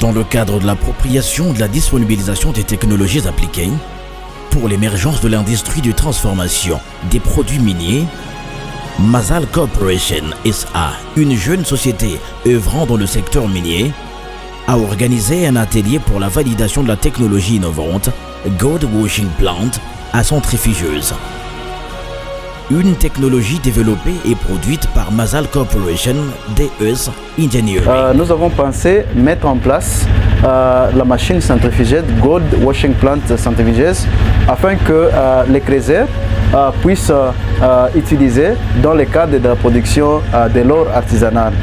Dans le cadre de l'appropriation de la disponibilisation des technologies appliquées pour l'émergence de l'industrie de transformation des produits miniers, Mazal Corporation SA, une jeune société œuvrant dans le secteur minier, a organisé un atelier pour la validation de la technologie innovante Gold Washing Plant à centrifugeuse. Une technologie développée et produite par Mazal Corporation DES Engineering. Nous avons pensé mettre en place la machine centrifugeuse Gold Washing Plant centrifugeuse afin que les creuseurs puissent utiliser dans le cadre de la production de l'or artisanal.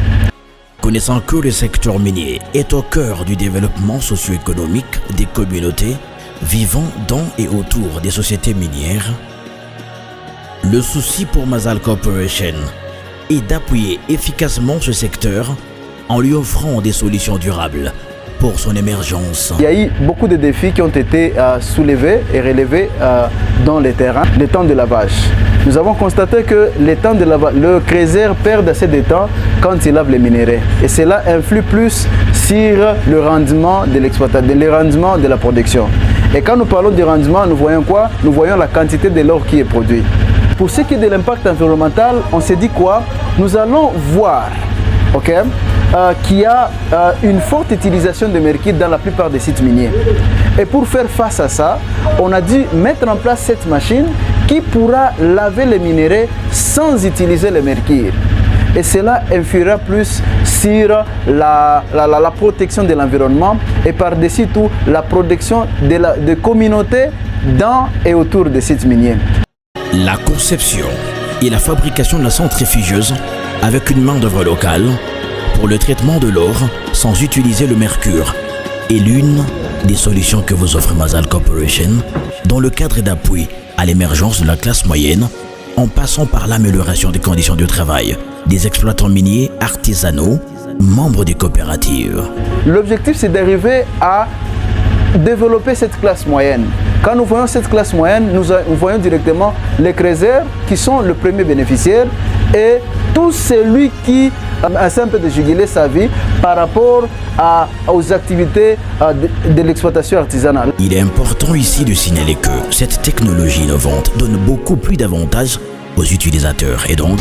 Connaissant que le secteur minier est au cœur du développement socio-économique des communautés vivant dans et autour des sociétés minières, le souci pour Mazal Corporation est d'appuyer efficacement ce secteur en lui offrant des solutions durables pour son émergence. Il y a eu beaucoup de défis qui ont été soulevés et relevés dans les terrains. Le temps de lavage. Nous avons constaté que le creuseur perd assez de temps quand il lave les minéraux. Et cela influe plus sur le rendement de l'exploitation, le rendement de la production. Et quand nous parlons du rendement, nous voyons quoi? Nous voyons la quantité de l'or qui est produit. Pour ce qui est de l'impact environnemental, on s'est dit quoi? Nous allons voir qu'il y a une forte utilisation de mercure dans la plupart des sites miniers. Et pour faire face à ça, on a dû mettre en place cette machine qui pourra laver les minéraux sans utiliser le mercure. Et cela influera plus sur la protection de l'environnement et par-dessus tout la protection des communautés dans et autour des sites miniers. La conception et la fabrication de la centrifugeuse avec une main-d'œuvre locale pour le traitement de l'or sans utiliser le mercure est l'une des solutions que vous offre Mazal Corporation dans le cadre d'appui à l'émergence de la classe moyenne en passant par l'amélioration des conditions de travail des exploitants miniers artisanaux, membres des coopératives. L'objectif, c'est d'arriver à développer cette classe moyenne. Quand nous voyons cette classe moyenne, nous voyons directement les creuseurs qui sont le premier bénéficiaire et tout celui qui essaie un peu de juguler sa vie par rapport aux activités de l'exploitation artisanale. Il est important ici de signaler que cette technologie innovante donne beaucoup plus d'avantages aux utilisateurs et donc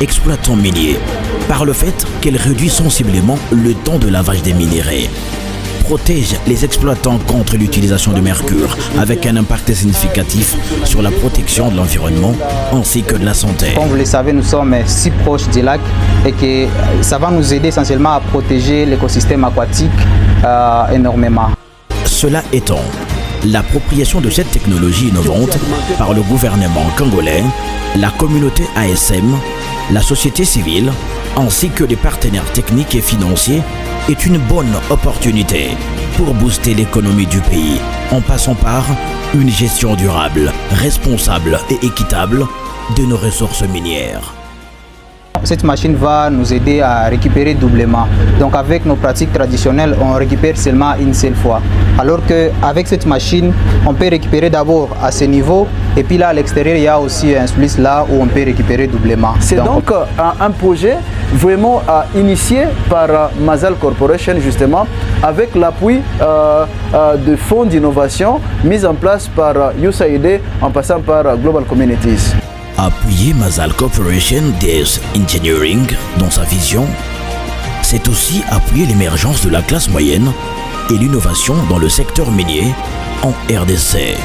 exploitants miniers par le fait qu'elle réduit sensiblement le temps de lavage des minéraux, protège les exploitants contre l'utilisation de mercure avec un impact significatif sur la protection de l'environnement ainsi que de la santé. Comme vous le savez, nous sommes si proches du lac et que ça va nous aider essentiellement à protéger l'écosystème aquatique énormément. Cela étant, l'appropriation de cette technologie innovante par le gouvernement congolais, la communauté ASM, la société civile ainsi que les partenaires techniques et financiers est une bonne opportunité pour booster l'économie du pays en passant par une gestion durable, responsable et équitable de nos ressources minières. Cette machine va nous aider à récupérer doublement. Donc avec nos pratiques traditionnelles, on récupère seulement une seule fois. Alors qu'avec cette machine, on peut récupérer d'abord à ce niveau et puis là à l'extérieur, il y a aussi un splice là où on peut récupérer doublement. C'est donc un projet vraiment initié par Mazal Corporation justement avec l'appui de fonds d'innovation mis en place par USAID en passant par Global Communities. Appuyer Mazal Corporation DES Engineering dans sa vision, c'est aussi appuyer l'émergence de la classe moyenne et l'innovation dans le secteur minier en RDC.